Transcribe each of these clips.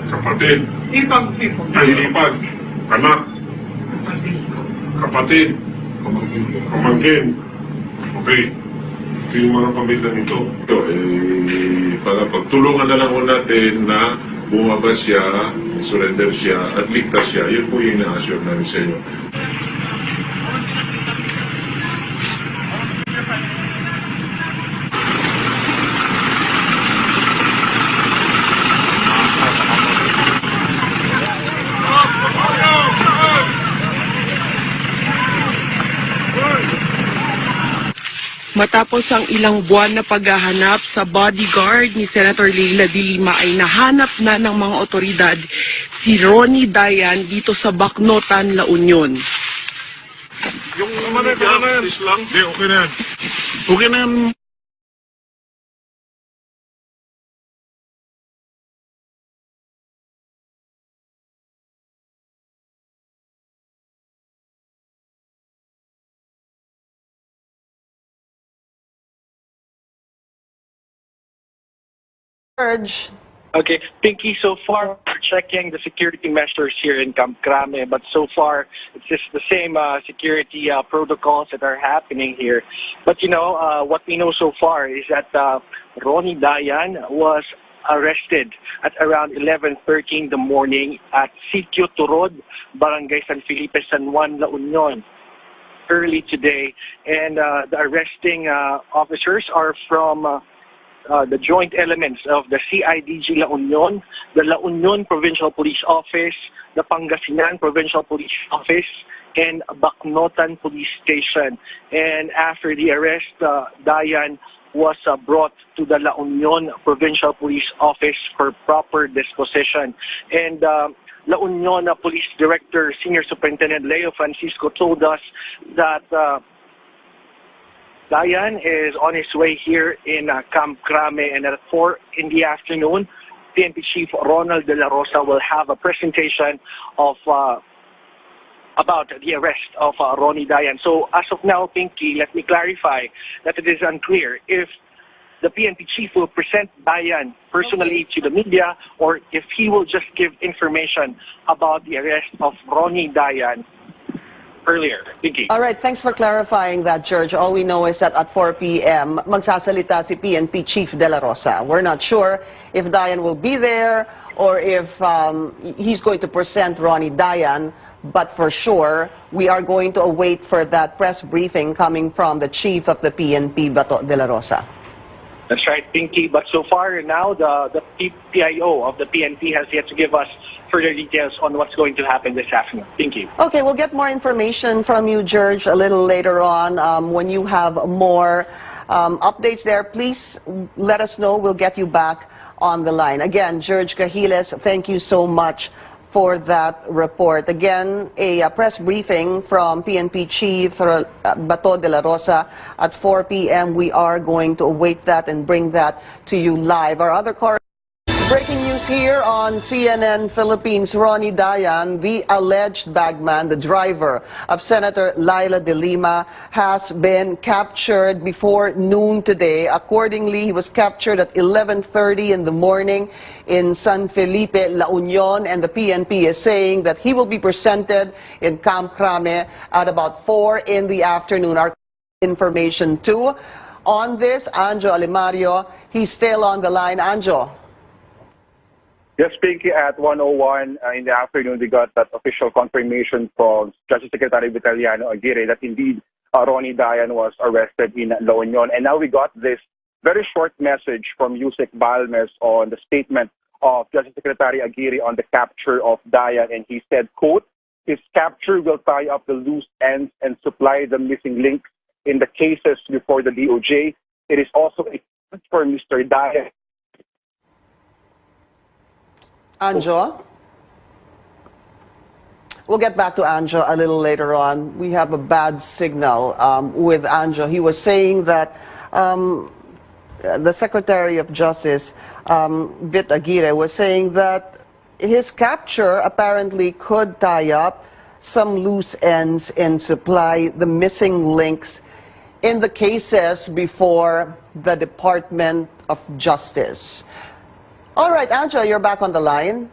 Kapatid. Ipag. Ay, ipag. Anak. Kapatid. Pamangkin. Okay. Ito yung mga pamilya nito. Ito, para pagtulungan na lang po natin na bumaba siya, surrender siya, at ligtas siya. Yun po yung ina-assure namin sa inyo. Matapos ang ilang buwan na paghahanap sa bodyguard ni Senator Leila de Lima ay nahanap na ng mga otoridad si Ronnie Dayan dito sa Bacnotan, La Union. Yung naman yan, Islam? Hindi, okay na yan. Okay na yan. Okay, Pinky, so far we're checking the security measures here in Camp KRAME, but so far it's just the same security protocols that are happening here. But you know, what we know so far is that Ronnie Dayan was arrested at around 11:30 in the morning at Sitio Turod, Barangay San Felipe, San Juan, La Union, early today. And the arresting officers are from the joint elements of the CIDG La Union, the La Union Provincial Police Office, the Pangasinan Provincial Police Office, and Bacnotan Police Station. And after the arrest, Dayan was brought to the La Union Provincial Police Office for proper disposition. And La Union Police Director, Senior Superintendent Leo Francisco told us that Dayan is on his way here in Camp KRAME, and at 4 in the afternoon, PNP Chief Ronald de la Rosa will have a presentation of about the arrest of Ronnie Dayan. So as of now, Pinky, let me clarify that it is unclear if the PNP Chief will present Dayan personally to the media or if he will just give information about the arrest of Ronnie Dayan earlier. Pinky. All right, thanks for clarifying that, George. All we know is that at 4 p.m., magsasalita si PNP Chief De La Rosa. We're not sure if Dayan will be there or if he's going to present Ronnie Dayan, but for sure, we are going to await for that press briefing coming from the Chief of the PNP, Bato De La Rosa. That's right, Pinky. But so far now, the PIO of the PNP has yet to give us further details on what's going to happen this afternoon. Pinky. Okay, we'll get more information from you, George, a little later on. When you have more updates there, please let us know. We'll get you back on the line. Again, George Cahiles, thank you so much for that report. Again, a press briefing from PNP Chief Bato de la Rosa at 4 p.m. We are going to await that and bring that to you live. Our other breaking news here on CNN Philippines. Ronnie Dayan, the alleged bagman, the driver of Senator Leila de Lima, has been captured before noon today. Accordingly, he was captured at 11:30 in the morning in San Felipe, La Union, and the PNP is saying that he will be presented in Camp KRAME at about 4 in the afternoon. Our information too on this, Anjo Alimario, he's still on the line. Anjo. Yes, Pinky, at 1:01 in the afternoon, we got that official confirmation from Justice Secretary Vitaliano Aguirre that indeed Ronnie Dayan was arrested in La Union. And now we got this very short message from Yusek Balmes on the statement of Justice Secretary Aguirre on the capture of Dayan. And he said, quote, his capture will tie up the loose ends and supply the missing links in the cases before the DOJ. It is also a chance for Mr. Dayan. Anjo? We'll get back to Anjo a little later on. We have a bad signal with Anjo. He was saying that the Secretary of Justice, Vit Aguirre, was saying that his capture apparently could tie up some loose ends and supply the missing links in the cases before the Department of Justice. All right, Anjo, you're back on the line.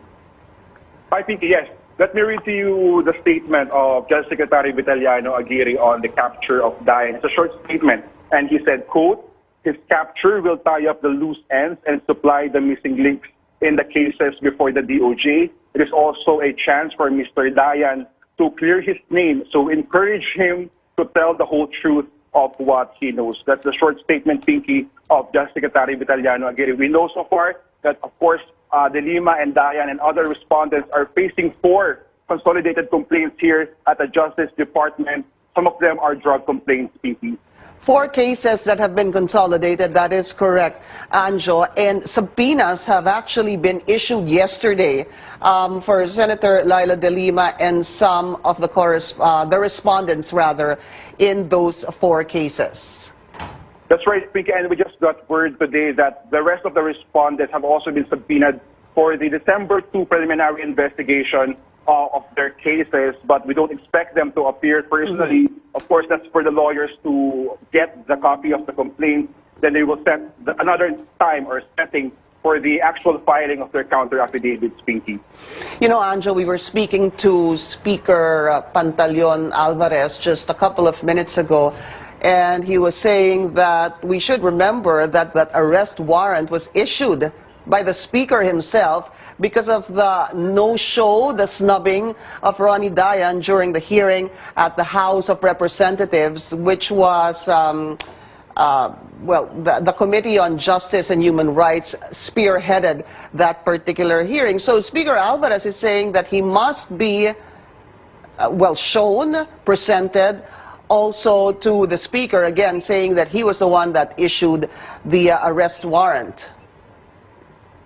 Hi, Pinky. Yes. Let me read to you the statement of Justice Secretary Vitaliano Aguirre on the capture of Dayan. It's a short statement, and he said, quote, "His capture will tie up the loose ends and supply the missing links in the cases before the DOJ. It is also a chance for Mr. Dayan to clear his name, so encourage him to tell the whole truth of what he knows." That's the short statement, Pinky, of Justice Secretary Vitaliano Aguirre. We know so far that, of course, De Lima and Dayan and other respondents are facing 4 consolidated complaints here at the Justice Department. Some of them are drug complaints, Pinky. 4 cases that have been consolidated, that is correct, Anjo. And subpoenas have actually been issued yesterday for Senator Leila de Lima and some of the respondents, rather, in those 4 cases. That's right, Pinky, and we just got word today that the rest of the respondents have also been subpoenaed for the December 2 preliminary investigation of their cases, but we don't expect them to appear personally. Of course, that's for the lawyers to get the copy of the complaint. Then they will set another time or setting for the actual filing of their counter affidavits, Pinky. You know, Anjo, we were speaking to Speaker Pantaleon Alvarez just a couple of minutes ago, and he was saying that we should remember that that arrest warrant was issued by the Speaker himself because of the no-show, the snubbing of Ronnie Dayan during the hearing at the House of Representatives, which was, the Committee on Justice and Human Rights spearheaded that particular hearing. So Speaker Alvarez is saying that he must be, shown, presented, also to the Speaker, again saying that he was the one that issued the arrest warrant.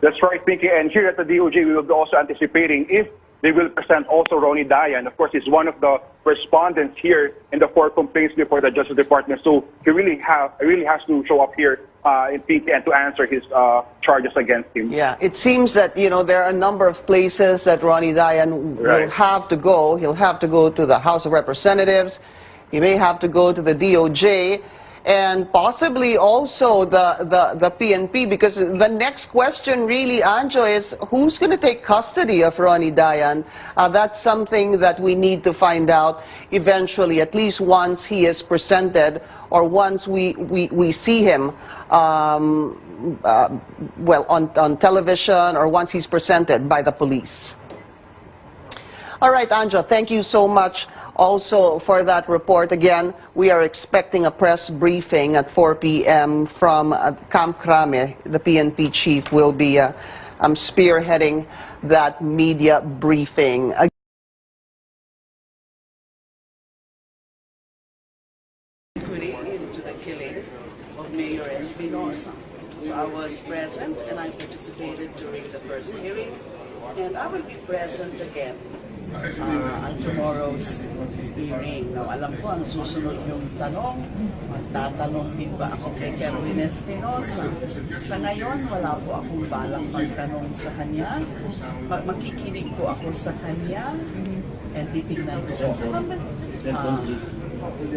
That's right, Pinky. And here at the DOJ, we will be also anticipating if they will present also Ronnie Dayan. Of course, he's one of the respondents here in the 4 complaints before the Justice Department. So he really has to show up here in Pinky and to answer his charges against him. Yeah, it seems that, there are a number of places that Ronnie Dayan will have to go. He'll have to go to the House of Representatives. He may have to go to the DOJ. And possibly also the PNP, because the next question really, Anjo, is who's going to take custody of Ronnie Dayan? That's something that we need to find out eventually, at least once he is presented or once we see him on television or once he's presented by the police. All right, Anjo, thank you so much also for that report. Again, we are expecting a press briefing at 4 p.m. from KRAME. The PNP chief will be spearheading that media briefing. Into the killing of Mayor Espinosa. So I was present and I participated during the first hearing, and I will be present again on tomorrow's hearing. Now, alam ko ang susunod yung tanong, magtatanong din ba ako kay Kerwin Espinosa? Sa ngayon, wala po akong balak magtanong sa kanya. Makikinig po ako sa kanya and titignan ko.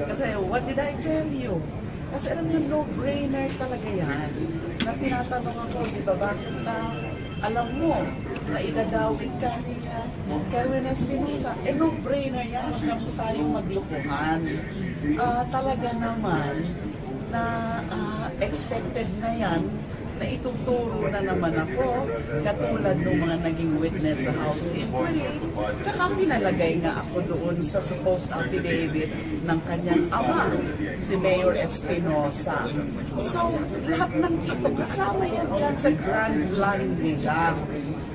Kasi what did I tell you? Kasi alam niyo, no-brainer talaga yan. Na tinatanong ako, di ba, bakit alam mo na idadawit ka ni Kerwin Espinosa? No-brainer yan, huwag na po tayong maglukuhan. Talaga naman na expected na yan, na ituturo na naman ako, katulad ng mga naging witness sa House Inquiry. Tsaka pinalagay nga ako doon sa supposed affidavit ng kanyang ama, si Mayor Espinosa. So, lahat ng ito, kasama yan dyan sa grand plan nila,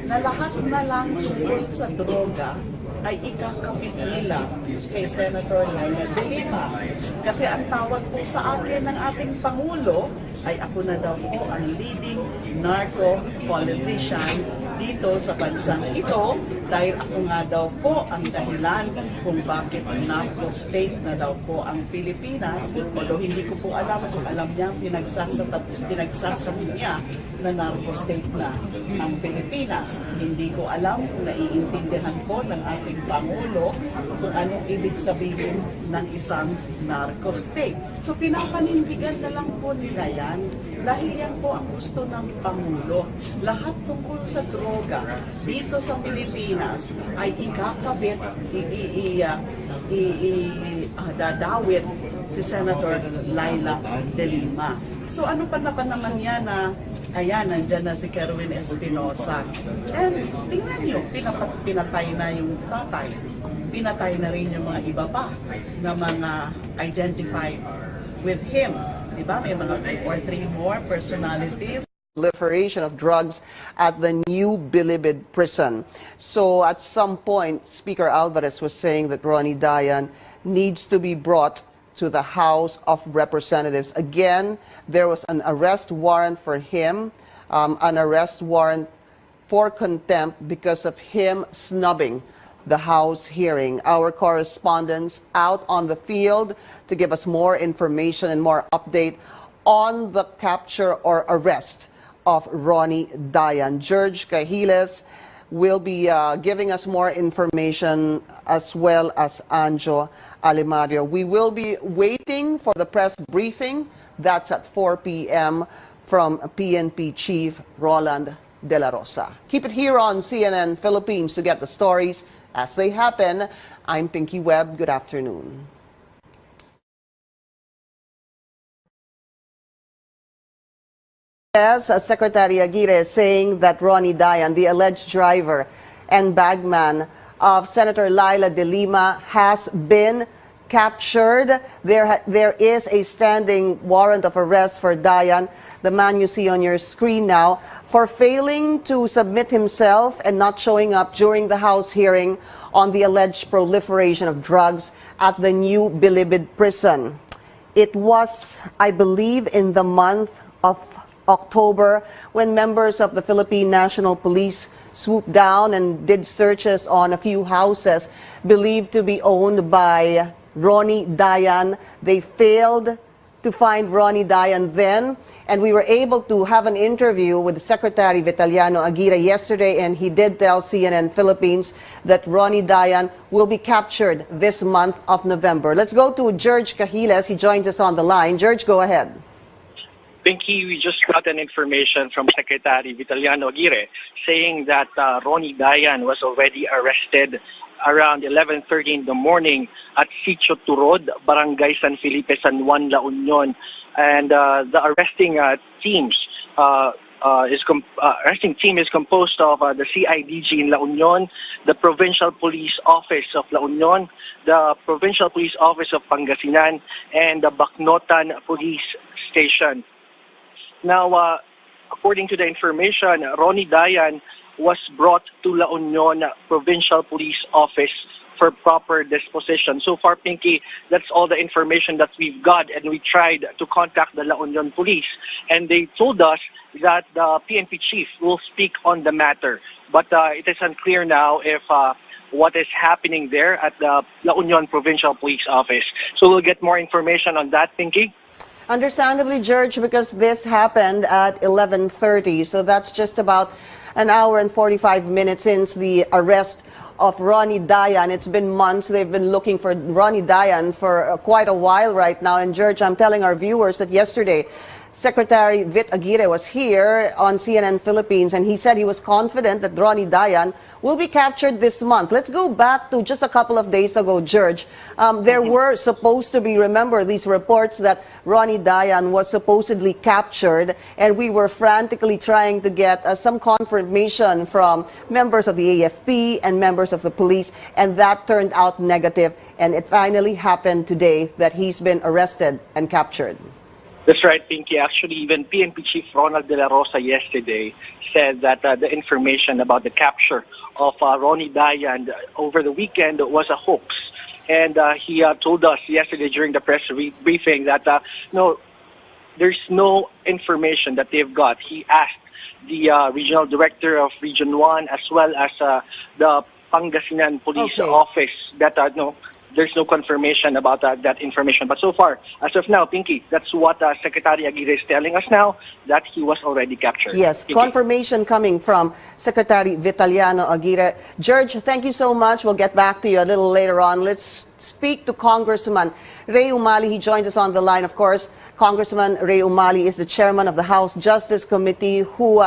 na lahat na lang tungkol sa droga ay ikakapit nila kay Senator Leila de Lima. Kasi ang tawag po sa akin ng ating Pangulo ay ako na daw po ang leading narco politician dito sa bansang ito, dahil ako nga daw po ang dahilan kung bakit narco state na daw po ang Pilipinas. Although hindi ko po alam kung alam niya pinagsasabi niya na narco state na ang Pilipinas. Hindi ko alam kung naiintindihan po ng ating Pangulo kung anong ibig sabihin ng isang narco state. So pinapanindigan na lang po nila yan Dahil yan po ang gusto ng Pangulo. Lahat tungkol sa droga dito sa Pilipinas ay ikakabit, dadawit si Senator Leila de Lima. So ano pa naman yan na ayan, nandyan na si Kerwin Espinosa. And tingnan nyo, pinatay na yung tatay. Pinatay na rin yung mga iba pa na mga identified with him. Diba? May mga 2 or 3 more personalities. Proliferation of drugs at the new Bilibid prison. So at some point, Speaker Alvarez was saying that Ronnie Dayan needs to be brought to the House of Representatives. Again, there was an arrest warrant for him, an arrest warrant for contempt because of him snubbing the House hearing. Our correspondents out on the field to give us more information and more update on the capture or arrest of Ronnie Dayan. George Cahiles will be giving us more information, as well as Anjo Alimario. We will be waiting for the press briefing. That's at 4 p.m. from PNP Chief Ronald De La Rosa. Keep it here on CNN Philippines to get the stories as they happen. I'm Pinky Webb. Good afternoon. Yes, Secretary Aguirre is saying that Ronnie Dayan, the alleged driver and bagman of Senator Leila de Lima, has been captured. There is a standing warrant of arrest for Dayan, the man you see on your screen now, for failing to submit himself and not showing up during the House hearing on the alleged proliferation of drugs at the new Bilibid prison. It was, I believe, in the month of October when members of the Philippine National Police swooped down and did searches on a few houses believed to be owned by Ronnie Dayan. They failed to find Ronnie Dayan then, and we were able to have an interview with Secretary Vitaliano Aguirre yesterday, and he did tell CNN Philippines that Ronnie Dayan will be captured this month of November. Let's go to George Cahiles. He joins us on the line. George, go ahead. Pinky, we just got an information from Secretary Vitaliano Aguirre saying that Ronnie Dayan was already arrested around 11:30 in the morning at Sitio Turod, Barangay San Felipe, San Juan, La Union. And the arresting team is composed of the CIDG in La Union, the Provincial Police Office of La Union, the Provincial Police Office of Pangasinan, and the Bacnotan Police Station. Now, according to the information, Ronnie Dayan was brought to La Union Provincial Police Office for proper disposition. So far, Pinky, that's all the information that we've got, and we tried to contact the La Union Police, and they told us that the PNP chief will speak on the matter. But it is unclear now if what is happening there at the La Union Provincial Police Office. So we'll get more information on that, Pinky. Understandably, George, because this happened at 11:30, so that's just about an hour and 45 minutes since the arrest of Ronnie Dayan. It's been months. They've been looking for Ronnie Dayan for quite a while right now. And George, I'm telling our viewers that yesterday, Secretary Vit Aguirre was here on CNN Philippines, and he said he was confident that Ronnie Dayan will be captured this month. Let's go back to just a couple of days ago, George. There were supposed to be, remember, these reports that Ronnie Dayan was supposedly captured, and we were frantically trying to get some confirmation from members of the AFP and members of the police, and that turned out negative, and it finally happened today that he's been arrested and captured. That's right, Pinky. Actually, even PNP Chief Ronald De La Rosa yesterday said that the information about the capture of Ronnie Dayan over the weekend was a hoax. And he told us yesterday during the press briefing that no, there's no information that they've got. He asked the regional director of Region 1 as well as the Pangasinan Police Office that no, there's no confirmation about that information. But so far, as of now, Pinky, that's what Secretary Aguirre is telling us now, that he was already captured. Yes, Pinky. Confirmation coming from Secretary Vitaliano Aguirre. George, thank you so much. We'll get back to you a little later on. Let's speak to Congressman Ray Umali. He joins us on the line, of course. Congressman Ray Umali is the chairman of the House Justice Committee who,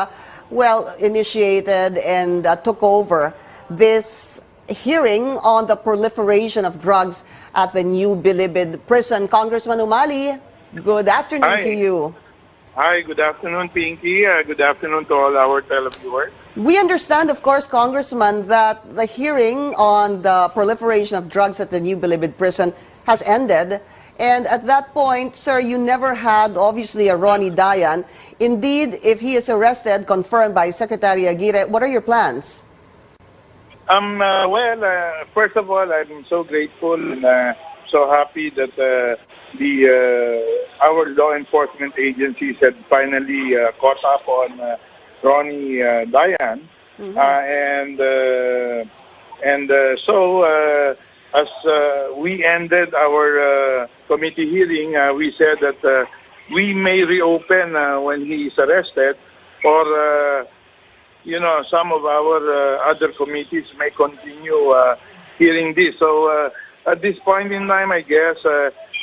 initiated and took over this hearing on the proliferation of drugs at the New Bilibid prison. Congressman Umali, good afternoon to you. Hi, good afternoon, Pinky. Good afternoon to all our televiewers. We understand, of course, Congressman, that the hearing on the proliferation of drugs at the New Bilibid prison has ended. And at that point, sir, you never had, obviously, a Ronnie Dayan. Indeed, if he is arrested, confirmed by Secretary Aguirre, what are your plans? First of all, I'm so grateful and so happy that our law enforcement agencies had finally caught up on Ronnie Dayan. As we ended our committee hearing, we said that we may reopen when he is arrested, or some of our other committees may continue hearing this. So at this point in time, I guess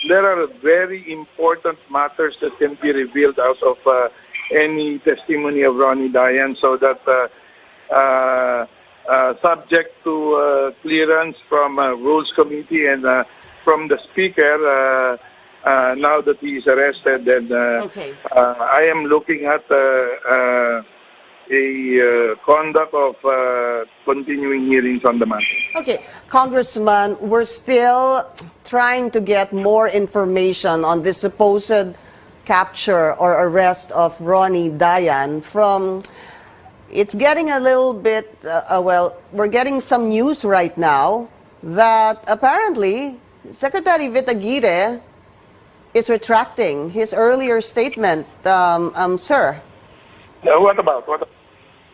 there are very important matters that can be revealed out of any testimony of Ronnie Dayan, so that subject to clearance from Rules Committee and from the Speaker, now that he is arrested, and I am looking at a conduct of continuing hearings on the matter. Okay, Congressman, we're still trying to get more information on this supposed capture or arrest of Ronnie Dayan from... It's getting a little bit, we're getting some news right now that apparently Secretary Vit Aguirre is retracting his earlier statement, sir. What about?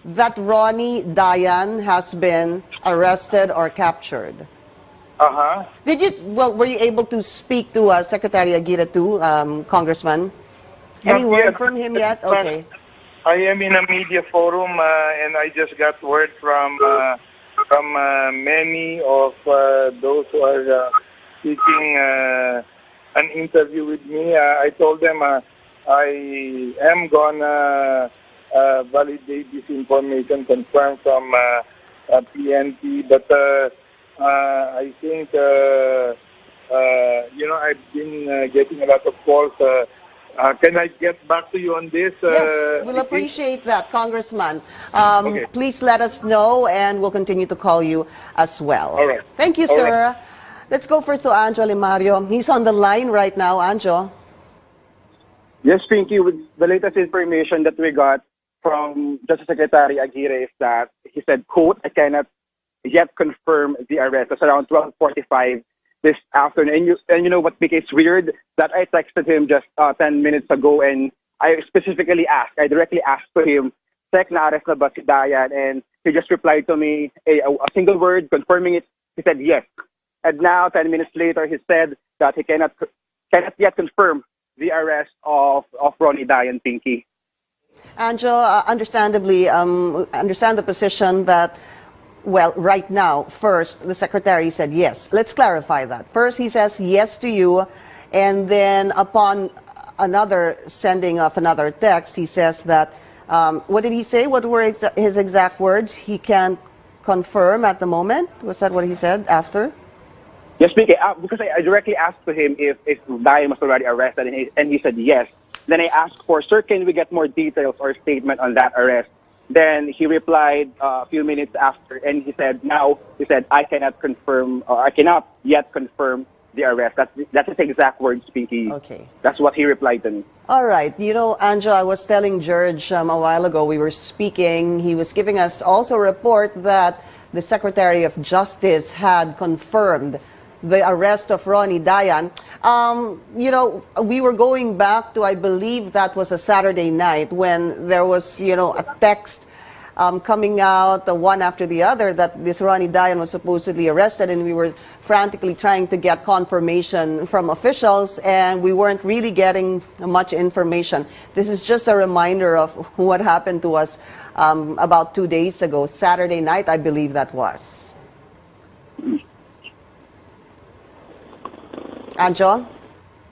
That Ronnie Dayan has been arrested or captured. Were you able to speak to Secretary Aguirre too, Congressman? Any word from him yet? Okay. I am in a media forum, and I just got word from many of those who are seeking an interview with me. I told them I am gonna validate this information confirmed from PNP, but I think I've been getting a lot of calls. Can I get back to you on this? Yes, we'll appreciate that, Congressman. Okay. Please let us know, and we'll continue to call you as well. All right. Thank you, sir. Let's go first to Anjo Limario. He's on the line right now. Anjo. Yes, Pinky, with the latest information that we got from Justice Secretary Aguirre is that he said, quote, I cannot yet confirm the arrest. That's around 12:45 this afternoon. And you know what became weird? That I texted him just 10 minutes ago, and I directly asked to him, Sec, na-arrest na ba si Dayan? And he just replied to me a single word confirming it. He said yes. And now, 10 minutes later, he said that he cannot yet confirm the arrest of Ronnie Dayan, Pinky. Anjo, understandably, understand the position that, well, right now, first, the Secretary said yes. Let's clarify that. First, he says yes to you, and then upon another sending of another text, he says that, what did he say? What were his exact words? He can't confirm at the moment? Was that what he said after? Yes, because I directly asked to him if Dayan was already arrested, and he said yes. Then I asked for, sir, can we get more details or statement on that arrest? Then he replied a few minutes after, and he said, I cannot confirm, or I cannot yet confirm the arrest. That's his exact words, Pinky. Okay. That's what he replied to me. All right. You know, Anjo, I was telling George a while ago, we were speaking, he was giving us also a report that the Secretary of Justice had confirmed the arrest of Ronnie Dayan. You know, we were going back to, I believe that was a Saturday night when there was, a text coming out one after the other that this Ronnie Dayan was supposedly arrested, and we were frantically trying to get confirmation from officials, and we weren't really getting much information. This is just a reminder of what happened to us about 2 days ago, Saturday night, I believe that was. Anjo?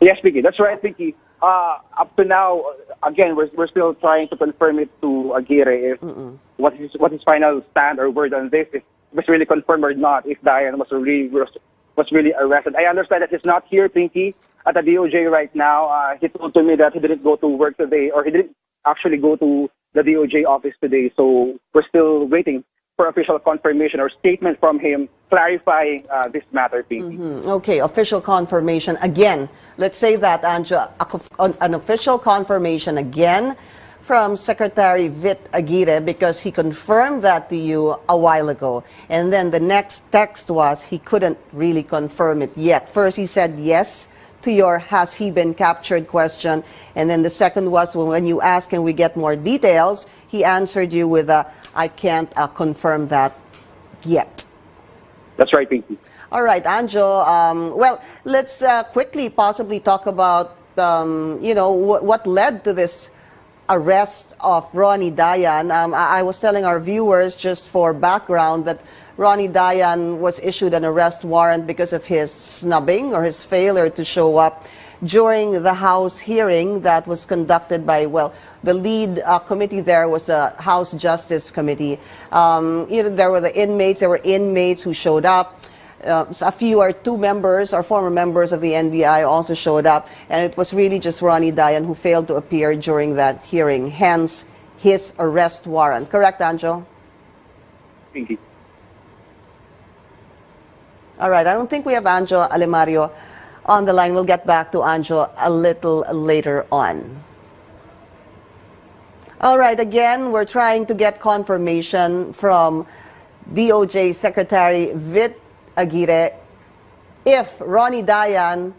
Yes, Pinky. That's right, Pinky. up to now, again, we're still trying to confirm it to Aguirre if what his final stand or word on this, if it was really confirmed or not, if Dayan was really arrested. I understand that he's not here, Pinky, at the DOJ right now. He told to me that he didn't go to work today, or he didn't actually go to the DOJ office today. So we're still waiting for official confirmation or statement from him clarifying this matter, Pinky. Okay, official confirmation again. Let's say that, Anja, an official confirmation again from Secretary Vit Aguirre, because he confirmed that to you a while ago. And then the next text was he couldn't really confirm it yet. First he said yes to your "has he been captured" question. And then the second was when you asked can we get more details, he answered you with a "I can't confirm that yet." That's right, Pinky. All right, Anjo. Well, let's quickly possibly talk about, what led to this arrest of Ronnie Dayan. I was telling our viewers, just for background, that Ronnie Dayan was issued an arrest warrant because of his snubbing or his failure to show up during the House hearing that was conducted by, the lead committee there was the House Justice Committee. There were inmates who showed up. A few or two members or former members of the NBI also showed up, and it was really just Ronnie Dayan who failed to appear during that hearing, hence his arrest warrant. Correct, Anjo? Pinky. All right, I don't think we have Anjo Alemario on the line. We'll get back to Anjo a little later on. All right, again, we're trying to get confirmation from DOJ Secretary Vit Aguirre if Ronnie Dayan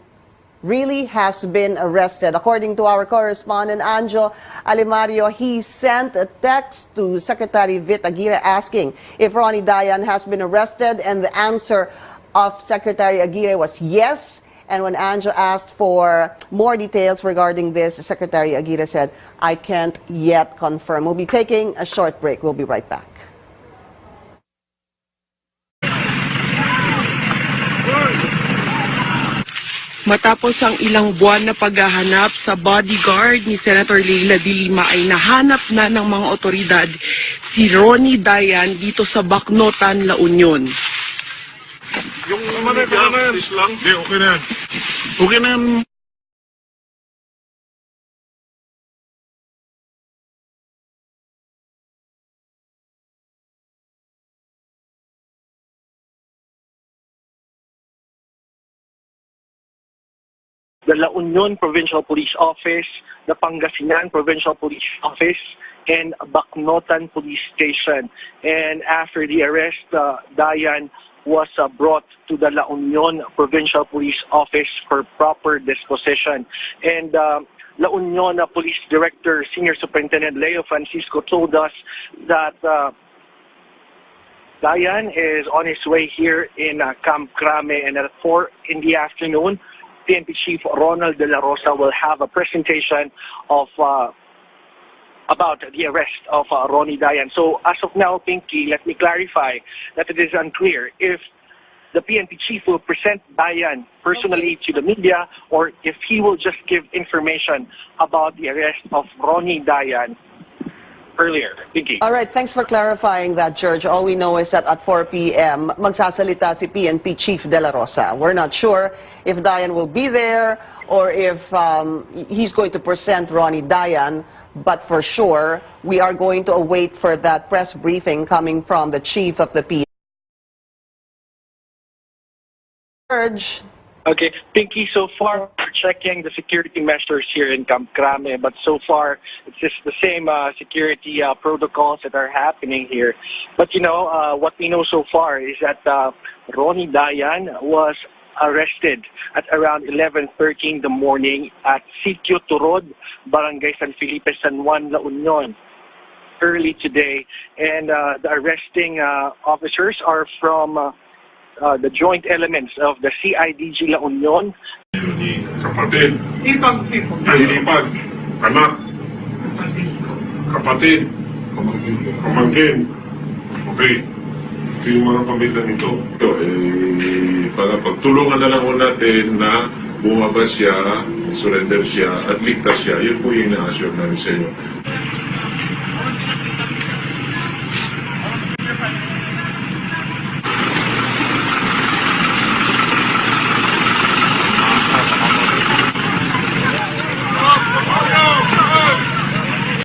really has been arrested. According to our correspondent Anjo Alemario, he sent a text to Secretary Vit Aguirre asking if Ronnie Dayan has been arrested, and the answer of Secretary Aguirre was yes. And when Anjo asked for more details regarding this, Secretary Aguirre said, "I can't yet confirm." We'll be taking a short break. We'll be right back. Matapos ang ilang buwan na paghahanap sa bodyguard ni Senator Leila de Lima, ay nahanap na ng mga otoridad si Ronnie Dayan dito sa Bacnotan, La Union. Yung please lang. Hindi, okay na yan. Okay na yan. The La Union Provincial Police Office, the Pangasinan Provincial Police Office, and Bacnotan Police Station. And after the arrest, Dayan was brought to the La Union Provincial Police Office for proper disposition. And La Union Police Director, Senior Superintendent Leo Francisco told us that Dayan is on his way here in Camp KRAME, and at 4 in the afternoon, PNP Chief Ronald de la Rosa will have a presentation of about the arrest of Ronnie Dayan. So as of now, Pinky, let me clarify that it is unclear if the PNP chief will present Dayan personally to the media, or if he will just give information about the arrest of Ronnie Dayan earlier. Pinky. All right, thanks for clarifying that, George. All we know is that at 4 p.m., magsasalita si PNP Chief De La Rosa. We're not sure if Dayan will be there or if he's going to present Ronnie Dayan, but for sure, we are going to await for that press briefing coming from the chief of the PNP. George. Okay, Pinky, so far we're checking the security measures here in Camp KRAME, but so far it's just the same security protocols that are happening here. But you know, what we know so far is that Ronnie Dayan was arrested at around 11:30 in the morning at Sitio Turod, Barangay San Felipe, San Juan, La Union, early today. And the arresting officers are from the joint elements of the CIDG La Union. Kapatid. Ilipad. Anak. Kapatid. Pamangkin. Okay. Ito yung mga pamitan nito. Ito, para pagtulungan na lang natin na bumaba siya surrender siya at ligtas siya. Yun po yung ina-assure namin sa inyo.